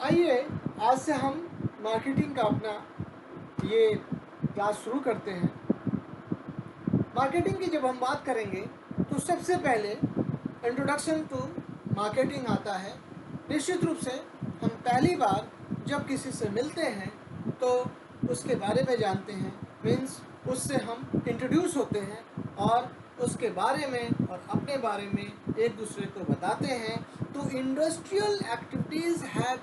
आइए आज से हम मार्केटिंग का अपना ये क्लास शुरू करते हैं। मार्केटिंग की जब हम बात करेंगे तो सबसे पहले इंट्रोडक्शन टू मार्केटिंग आता है। निश्चित रूप से हम पहली बार जब किसी से मिलते हैं तो उसके बारे में जानते हैं, मीन्स उससे हम इंट्रोड्यूस होते हैं और उसके बारे में और अपने बारे में एक दूसरे को बताते हैं। तो industrial activities have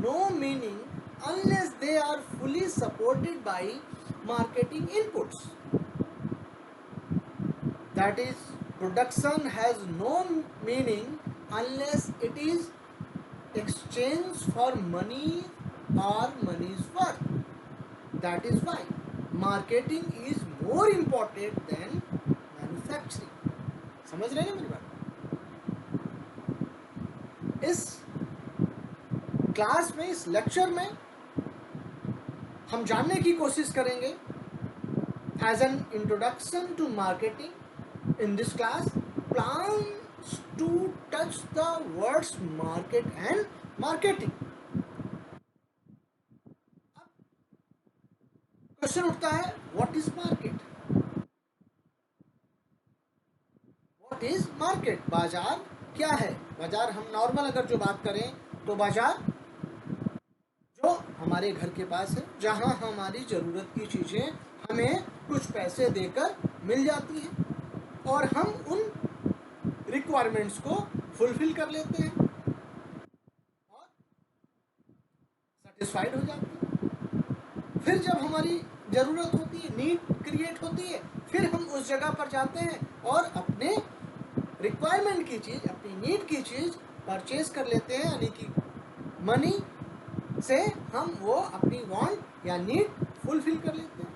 no meaning unless they are fully supported by marketing inputs. That is, production has no meaning unless it is exchanged for money or money's worth. That is why marketing is more important than manufacturing. समझ रहे हैं मेरी बात? इस class में, इस lecture में हम जानने की कोशिश करेंगे as an introduction to marketing. In this class plans to touch the words market and marketing. Question उठता है, what is market? What is market? बाजार क्या है? बाजार हम नॉर्मल अगर जो बात करें तो बाजार जो हमारे घर के पास है, जहां हमारी ज़रूरत की चीज़ें हमें कुछ पैसे देकर मिल जाती हैं और हम उन रिक्वायरमेंट्स को फुलफिल कर लेते हैं और सेटिस्फाइड हो जाते हैं। फिर जब हमारी ज़रूरत होती है, नीड क्रिएट होती है, फिर हम उस जगह पर जाते हैं और अपने रिक्वायरमेंट की चीज़, अपनी नीड की चीज़ परचेज कर लेते हैं, यानी कि मनी से हम वो अपनी वांट या नीड फुलफिल कर लेते हैं।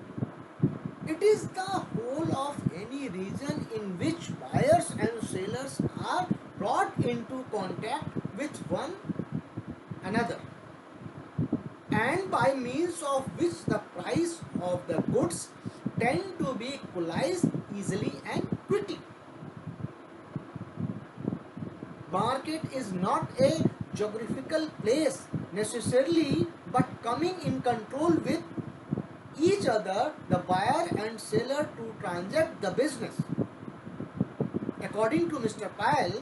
It is the whole of any region in which buyers and sellers are brought into contact with one another, and by means of which the price of the goods tend to be equalized easily and quickly. Market is not a geographical place necessarily, but coming in control with each other, the buyer and seller, to transact the business. According to Mr. Pyle,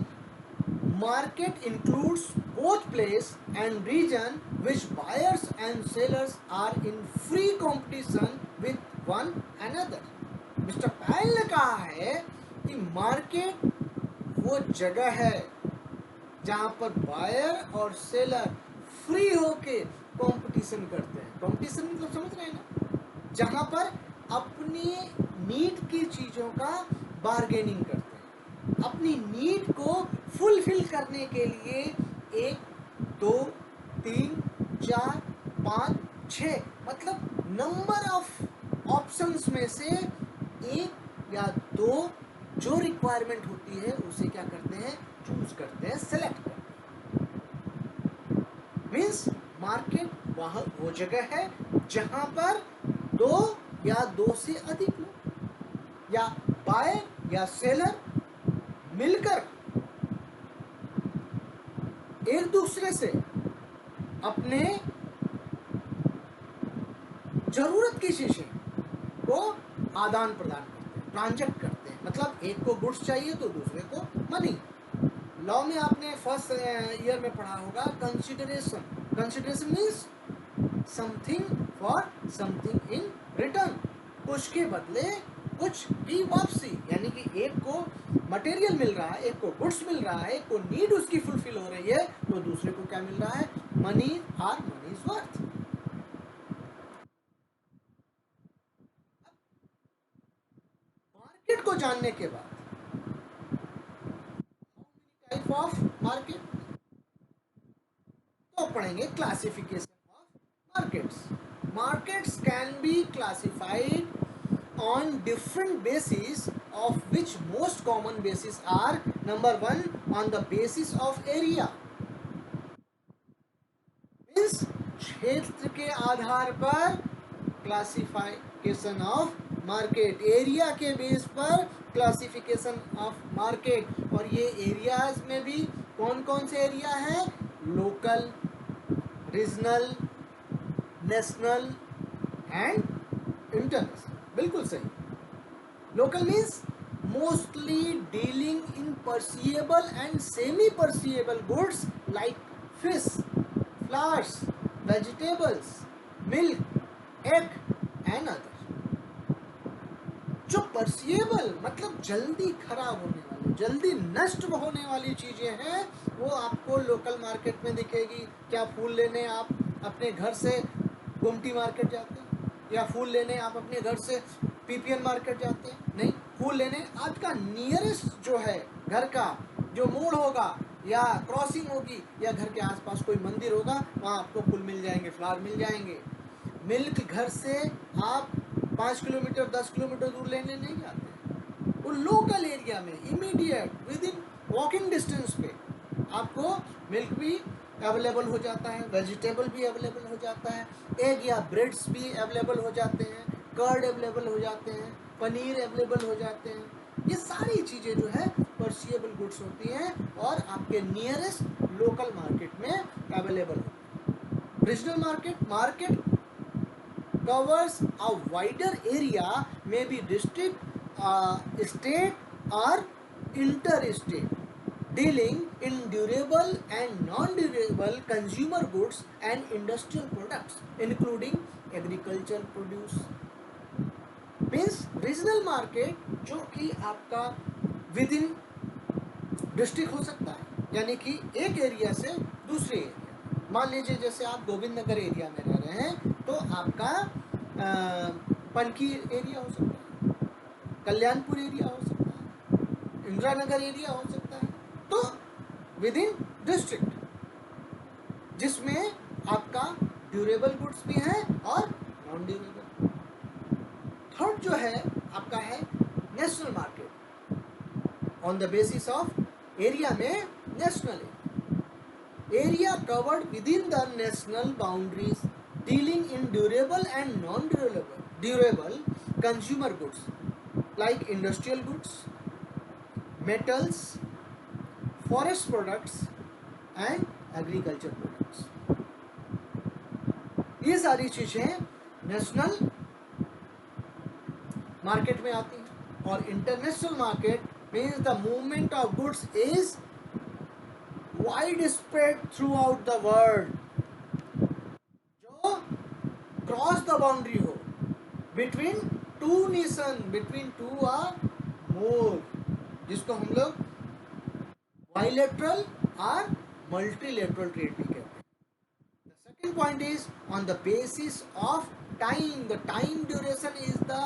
market includes both place and region which buyers and sellers are in free competition with one another. Mr. Pyle ने कहा है कि market वो जगह है जहाँ पर buyer और सेलर फ्री होके कंपटीशन करते हैं। कंपटीशन मतलब समझ रहे हैं ना, जहाँ पर अपनी नीड की चीज़ों का बार्गेनिंग करते हैं, अपनी नीड को फुलफिल करने के लिए 1, 2, 3, 4, 5, 6 मतलब नंबर ऑफ ऑप्शंस में से 1 या 2 जो रिक्वायरमेंट होती है उसे क्या करते हैं, चूज करते हैं, सेलेक्ट करते हैं। मीन्स मार्केट वह वो जगह है जहां पर 2 या 2 से अधिक लोग या बायर या सेलर मिलकर एक दूसरे से अपने जरूरत की चीजें को आदान प्रदान करते हैं, ट्रांजैक्ट करते हैं। मतलब एक को गुड्स चाहिए तो दूसरे को मनी। लॉ में आपने फर्स्ट ईयर में पढ़ा होगा consideration. Consideration means something for something in return, कुछ के बदले कुछ की वापसी। यानी कि एक को मटेरियल मिल रहा है, एक को गुड्स मिल रहा है, एक को नीड उसकी फुलफिल हो रही है, तो दूसरे को क्या मिल रहा है, मनी और मनीज वर्थ। मार्केट को जानने के बाद टाइप ऑफ मार्केट तो पढ़ेंगे classification of markets. Markets can be classified on different bases, of which most common bases are: number 1, on the basis of area, means क्षेत्र के आधार पर क्लासिफिकेशन ऑफ मार्केट, एरिया के बेस पर classification of market. और ये areas में भी कौन कौन से एरिया है, local, regional, national and international. बिल्कुल सही. Local means mostly dealing in perishable and semi-perishable goods like fish, flowers, vegetables, milk, egg and others. जो perishable मतलब जल्दी खराब होने वाली, जल्दी नष्ट होने वाली चीजें हैं, वो आपको लोकल मार्केट में दिखेगी. क्या फूल लेने आप अपने घर से गुमटी मार्केट जाते हैं, या फूल लेने आप अपने घर से पीपीएन मार्केट जाते हैं? नहीं. फूल लेने आपका नियरेस्ट जो है घर का जो मोड़ होगा या क्रॉसिंग होगी या घर के आसपास कोई मंदिर होगा, वहाँ आपको फूल मिल जाएंगे, फ्लावर मिल जाएंगे. मिल्क घर से आप 5 किलोमीटर 10 किलोमीटर दूर लेने नहीं जाते. वो लोकल एरिया में immediate with in walking distance पे आपको मिल्क भी अवेलेबल हो जाता है, वेजिटेबल भी अवेलेबल हो जाता है, एग या ब्रेड्स भी अवेलेबल हो जाते हैं, कर्ड अवेलेबल हो जाते हैं, पनीर अवेलेबल हो जाते हैं. ये सारी चीज़ें जो है परशिएबल गुड्स होती हैं और आपके नियरेस्ट लोकल मार्केट में अवेलेबल होती हैं. Regional market covers a wider area, maybe district, state or interstate, dealing in durable and non-durable consumer goods and industrial products, including agricultural produce. Means regional market जो कि आपका with in district हो सकता है, यानी कि एक एरिया से दूसरे एरिया. मान लीजिए जैसे आप गोविंद नगर एरिया में रह रहे हैं तो आपका पनकी एरिया हो सकता है, कल्याणपुर एरिया हो सकता है, इंदिरा नगर एरिया हो सकता है. तो विद इन डिस्ट्रिक्ट जिसमें आपका ड्यूरेबल गुड्स भी हैं और नॉन ड्यूरेबल. थर्ड जो है आपका है national market on the basis of area में. National area covered within the national boundaries dealing in durable and non-durable consumer goods like industrial goods, metals, forest products and agriculture products. ये सारी चीजें national market में आती हैं. और international market means the movement of goods is widespread throughout the world. Cross the boundary हो between two nation, between two और more, जिसको हम लोग बाइलेटरल और मल्टीलेटरल ट्रेड भी कहते हैं. The second point is on the basis of time. The time duration is the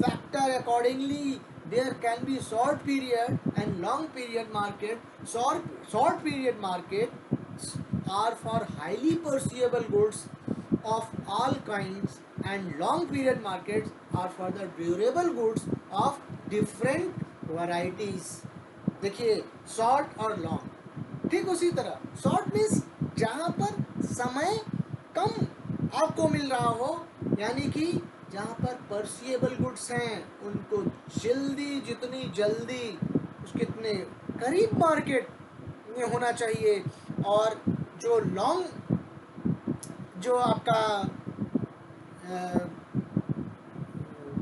factor. Accordingly there can be short period and long period market. Short period markets are for highly perishable goods of all kinds and long period markets are for the durable goods of different varieties. देखिए short और long, ठीक उसी तरह short means जहाँ पर समय कम आपको मिल रहा हो, यानी कि जहाँ पर परशिएबल गुड्स हैं उनको जल्दी, जितनी जल्दी उसके इतने करीब मार्केट में होना चाहिए. और जो लॉन्ग जो आपका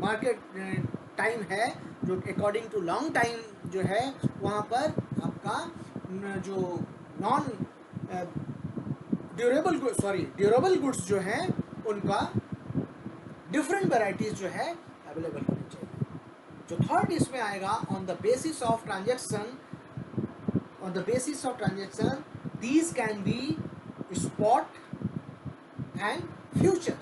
मार्केट टाइम है, जो अकॉर्डिंग टू लॉन्ग टाइम जो है, वहाँ पर आपका जो नॉन ड्यूरेबल गुड्स जो हैं उनका डिफरेंट वैरायटीज जो है अवेलेबल होनी चाहिए. जो थर्ड इसमें आएगा on the basis of transaction these can be spot and future.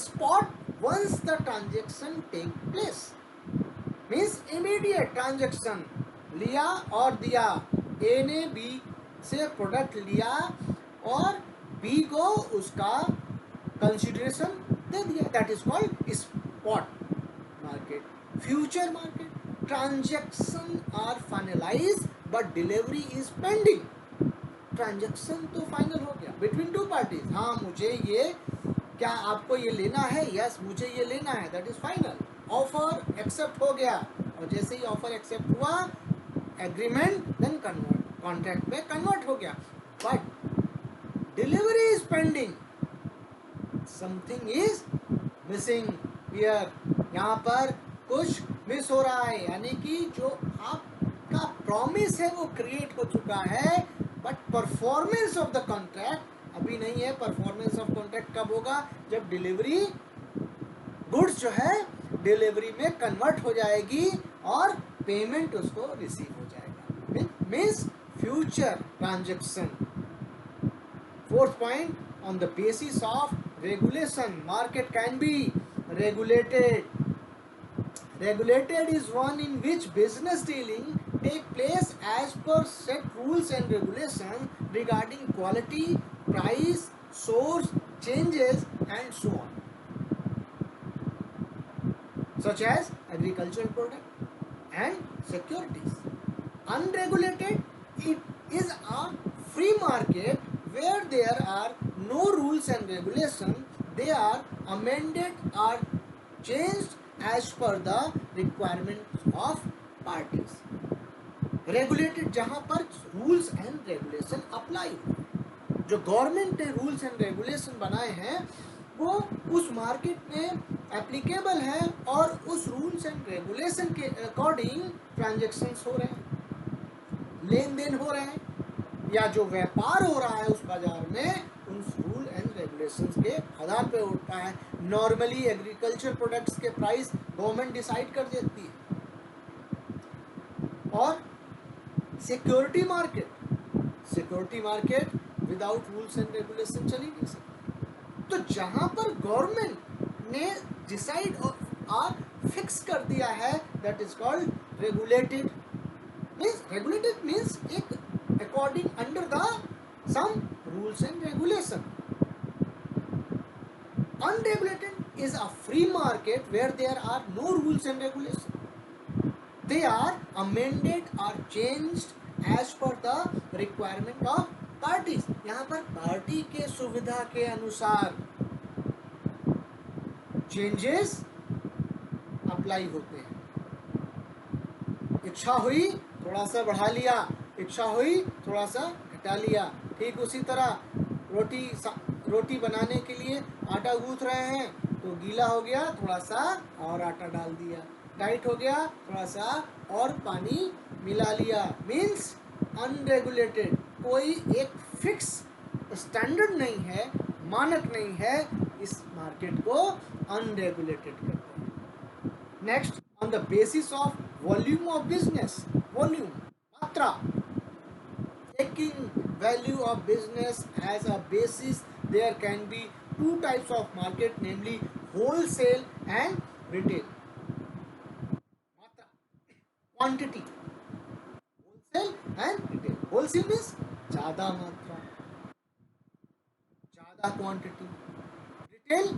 Spot once the transaction take place means immediate transaction. लिया और दिया, A ने B से प्रोडक्ट लिया और B को उसका कंसिडरेशन दे दिया. That is called spot market. Future market, transaction are finalize but delivery is pending. Transaction तो फाइनल हो गया बिटवीन टू पार्टीज. हाँ मुझे ये, क्या आपको ये लेना है? यस मुझे ये लेना है, that is final. Offer accept हो गया और जैसे ही ऑफर एक्सेप्ट हुआ एग्रीमेंट देन कन्वर्ट, कॉन्ट्रैक्ट में कन्वर्ट हो गया. But delivery is pending, something is missing here, यहाँ पर कुछ मिस हो रहा है, यानी कि जो आपका प्रॉमिस है वो क्रिएट हो चुका है, but performance of the contract अभी नहीं है। परफॉर्मेंस ऑफ कॉन्ट्रैक्ट कब होगा? जब डिलीवरी गुड्स जो है डिलीवरी में कन्वर्ट हो जाएगी और पेमेंट उसको रिसीव हो जाएगा, means future transaction. Fourth point, on the basis of regulation, market can be regulated. Regulated is one in which business dealing take place as per set rules and regulations regarding quality, price, source, changes and so on, such as agricultural product and securities. Unregulated, it is a free market where there are no rules and regulations. They are amended or changed as per the requirements of parties. Regulated जहाँ पर rules and regulation apply हो, जो government ने rules and regulation बनाए हैं वो उस market में एप्लीकेबल है और उस रूल्स एंड रेगुलेशन के अकॉर्डिंग ट्रांजेक्शन्स हो रहे हैं, लेन देन हो रहे हैं, या जो व्यापार हो रहा है उस बाजार में उन रूल एंड रेगुलेशंस के आधार पर होता है। नॉर्मली एग्रीकल्चर प्रोडक्ट्स के प्राइस गवर्नमेंट डिसाइड कर देती है, और security market without rules and regulation चल ही नहीं सकती। तो जहां पर गवर्नमेंट ने डिसाइड और फिक्स कर दिया है, that is called regulated. Means एक according under the some rules and regulation. Unregulated is a free market where there are no rules and regulation. They are amended or changed as per the requirement of parties. यहाँ पर party के सुविधा के अनुसार changes apply होते हैं। इच्छा हुई थोड़ा सा बढ़ा लिया, इच्छा हुई थोड़ा सा घटा लिया। ठीक उसी तरह रोटी बनाने के लिए आटा गूंथ रहे हैं तो गीला हो गया, थोड़ा सा और आटा डाल दिया, टाइट हो गया, थोड़ा सा और पानी मिला लिया। मीन्स अनरेगुलेटेड, कोई एक फिक्स स्टैंडर्ड नहीं है, मानक नहीं है, इस मार्केट को अनरेगुलेटेड कहते हैं। Next, on the basis of volume of business, volume मात्रा, taking value of business as a basis, there can be two types of market, namely wholesale and retail. Matra, quantity, wholesale and retail. Wholesale means ज़्यादा मात्रा, ज़्यादा quantity. Retail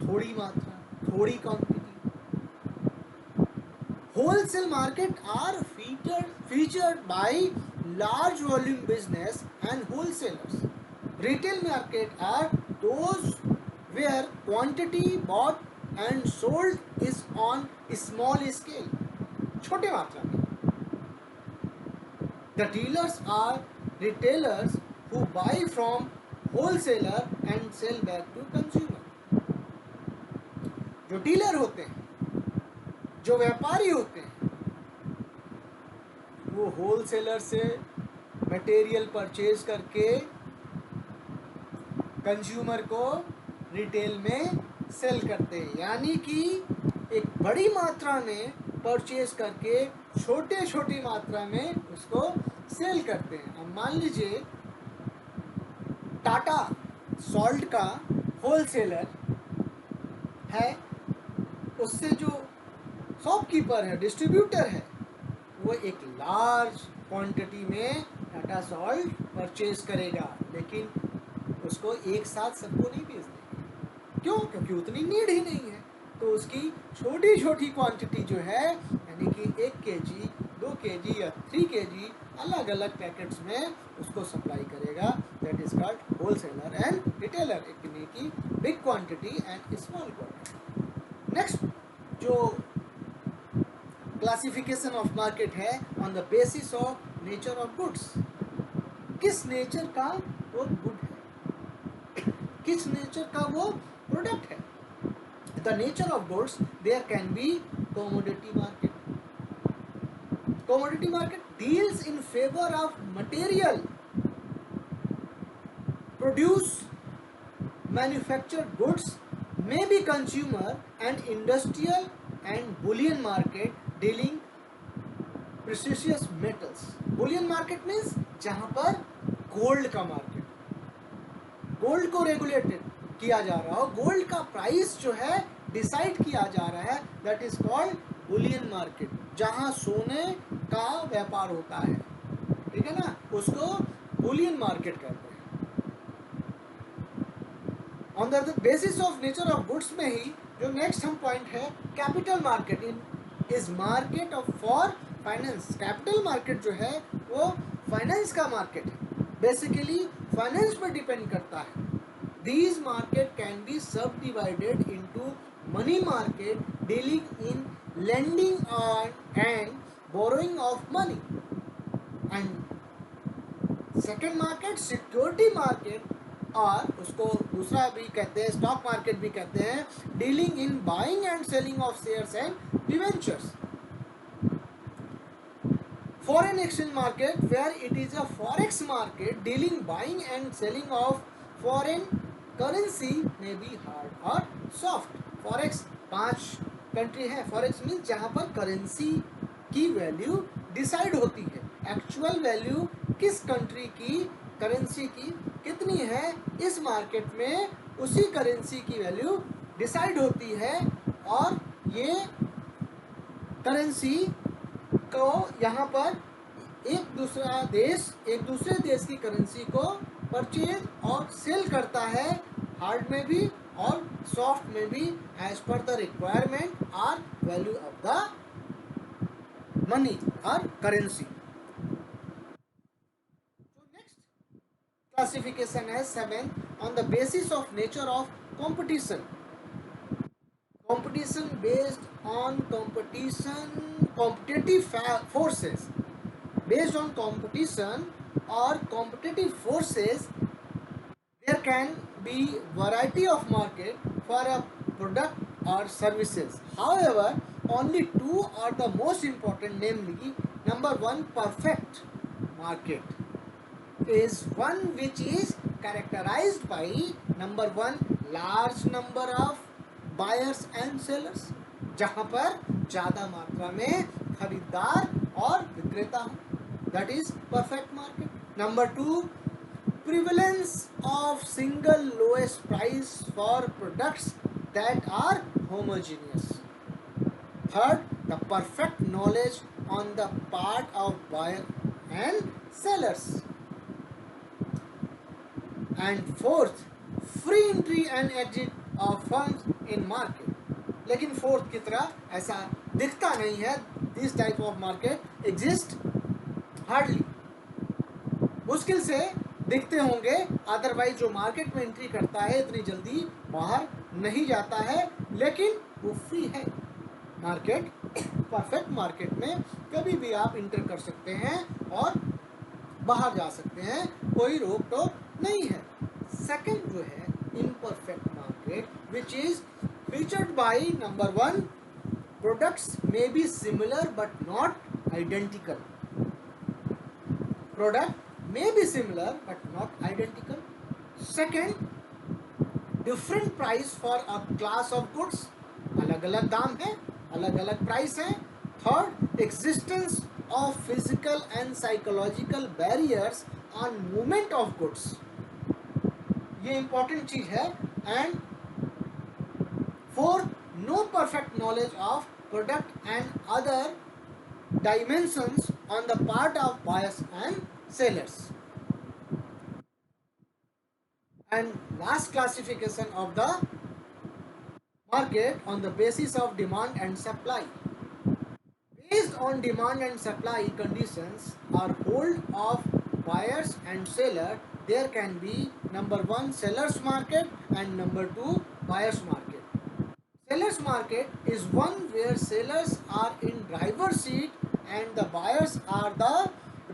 थोड़ी मात्रा, थोड़ी quantity. Wholesale market are featured by large volume business and wholesalers. Retail market are those where quantity bought and sold is on small scale, छोटे मात्रा में. The dealers are retailers who buy from wholesaler and sell back to consumer. जो dealer होते हैं, जो व्यापारी होते हैं, वो होलसेलर से मटेरियल परचेज करके कंज्यूमर को रिटेल में सेल करते हैं, यानी कि एक बड़ी मात्रा में परचेज करके छोटी मात्रा में उसको सेल करते हैं। अब मान लीजिए टाटा सॉल्ट का होलसेलर है, उससे जो शॉपकीपर है, डिस्ट्रीब्यूटर है, वो एक लार्ज क्वांटिटी में टाटा सॉल्ट परचेज करेगा, लेकिन उसको एक साथ सबको नहीं बेच देगा। क्यों? क्योंकि उतनी नीड ही नहीं है। तो उसकी छोटी क्वांटिटी जो है, यानी कि 1 kg, 2 kg या 3 kg अलग अलग पैकेट्स में उसको सप्लाई करेगा। That is called wholesaler and retailer, यानी कि big quantity and small quantity. Next जो क्लासिफिकेशन ऑफ मार्केट है, on the basis of nature of goods, किस नेचर का वो गुड है। किस नेचर का वो प्रोडक्ट है. The nature of goods, there can be commodity market. Commodity market deals in favor of material produce manufactured goods, may be consumer and industrial, and bullion market dealing precious metals. bullion market means जहां पर gold का market, gold को regulated किया जा रहा हो, gold का price जो है डिसाइड किया जा रहा है, that is called Boolean market. जहां सोने का व्यापार होता है, ठीक है ना, उसको बुलियन मार्केट कहते हैं. On the basis of nature of goods में ही जो नेक्स्ट हम पॉइंट है, capital market is market of for finance. Capital market जो है वो फाइनेंस का मार्केट है, बेसिकली फाइनेंस पर डिपेंड करता है. These market can be subdivided into money market dealing in lending on and borrowing of money, and second market security market, और उसको दूसरा भी कहते हैं, स्टॉक मार्केट भी कहते हैं, dealing in buying and selling of shares and debentures. Foreign exchange market, where it is a forex market dealing buying and selling of foreign currency, may be hard or soft. Forex 5 country है. Forex means जहाँ पर currency की value decide होती है, actual value किस country की currency की कितनी है, इस मार्केट में उसी करेंसी की वैल्यू डिसाइड होती है, और ये करेंसी को यहाँ पर एक दूसरे देश की करेंसी को परचेज और सेल करता है, हार्ड में भी और सॉफ्ट में भी, एज पर द रिक्वायरमेंट और वैल्यू ऑफ द मनी और करेंसी. नेक्स्ट क्लासिफिकेशन है 7, on the basis of nature of competition. Competition based on competitive forces. Based on competition or competitive forces, there can be variety of market for a product or services. However, only two are the most important, namely, number one, perfect market is one which is characterized by, number one, large number of buyers and sellers, जहां पर ज्यादा मात्रा में खरीदार और विक्रेता हो, that is perfect market. Number 2, prevalence of single lowest price for products that are homogeneous. Third, the perfect knowledge on the part of buyer and sellers. And fourth, free entry and exit of firms in market. लेकिन fourth की तरह ऐसा दिखता नहीं है. This type of market exist hardly, मुश्किल से दिखते होंगे, अदरवाइज जो मार्केट में एंट्री करता है इतनी जल्दी बाहर नहीं जाता है, लेकिन वो फ्री है. मार्केट, परफेक्ट मार्केट में कभी भी आप इंटर कर सकते हैं और बाहर जा सकते हैं, कोई रोक टोक नहीं है. सेकंड जो है imperfect market, which is featured by, number one, products may be similar but not identical. Product may be similar but not identical. Second, different price for a class of goods. अलग अलग दाम है, अलग अलग price है. Third, existence of physical and psychological barriers on movement of goods. ये important चीज है. And fourth, no perfect knowledge of product and other dimensions on the part of buyers and sellers. And last classification of the market on the basis of demand and supply. Based on demand and supply conditions और hold of buyers and seller, there can be, number one, sellers market, and number 2, buyers market. Sellers market is one where sellers are in driver's seat and the buyers are the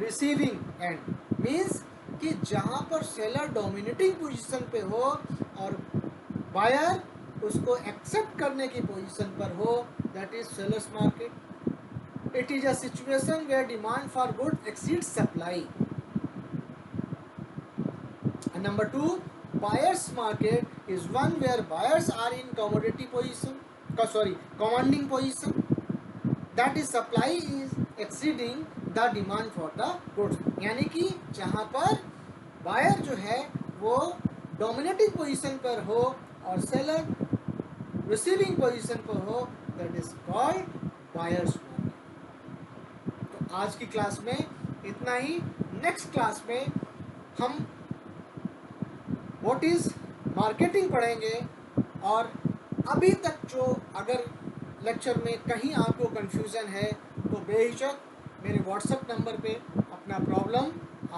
receiving end. Means कि जहाँ पर seller dominating position पे हो और buyer उसको accept करने की position पर हो, that is sellers market. It is a situation where demand for good exceeds supply. And number two, buyer's market is one where buyers are in commanding position. That is, supply is exceeding the demand for the goods. यानी कि जहाँ पर buyer जो है वो dominating position पर हो और सेलर रिसीविंग पोजीशन पर हो, that is called buyers market. तो आज की क्लास में इतना ही। नेक्स्ट क्लास में हम व्हाट इज मार्केटिंग पढ़ेंगे। और अभी तक जो अगर लेक्चर में कहीं आपको कंफ्यूजन है तो बेहिचक मेरे व्हाट्सएप नंबर पे अपना प्रॉब्लम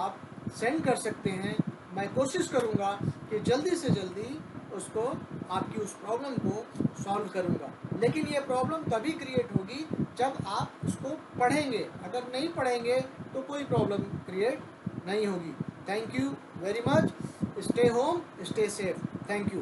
आप सेंड कर सकते हैं। मैं कोशिश करूँगा कि जल्दी से जल्दी उसको आपकी उस प्रॉब्लम को सॉल्व करूँगा। लेकिन ये प्रॉब्लम तभी क्रिएट होगी जब आप उसको पढ़ेंगे। अगर नहीं पढ़ेंगे तो कोई प्रॉब्लम क्रिएट नहीं होगी। Thank you very much. Stay home, stay safe. Thank you.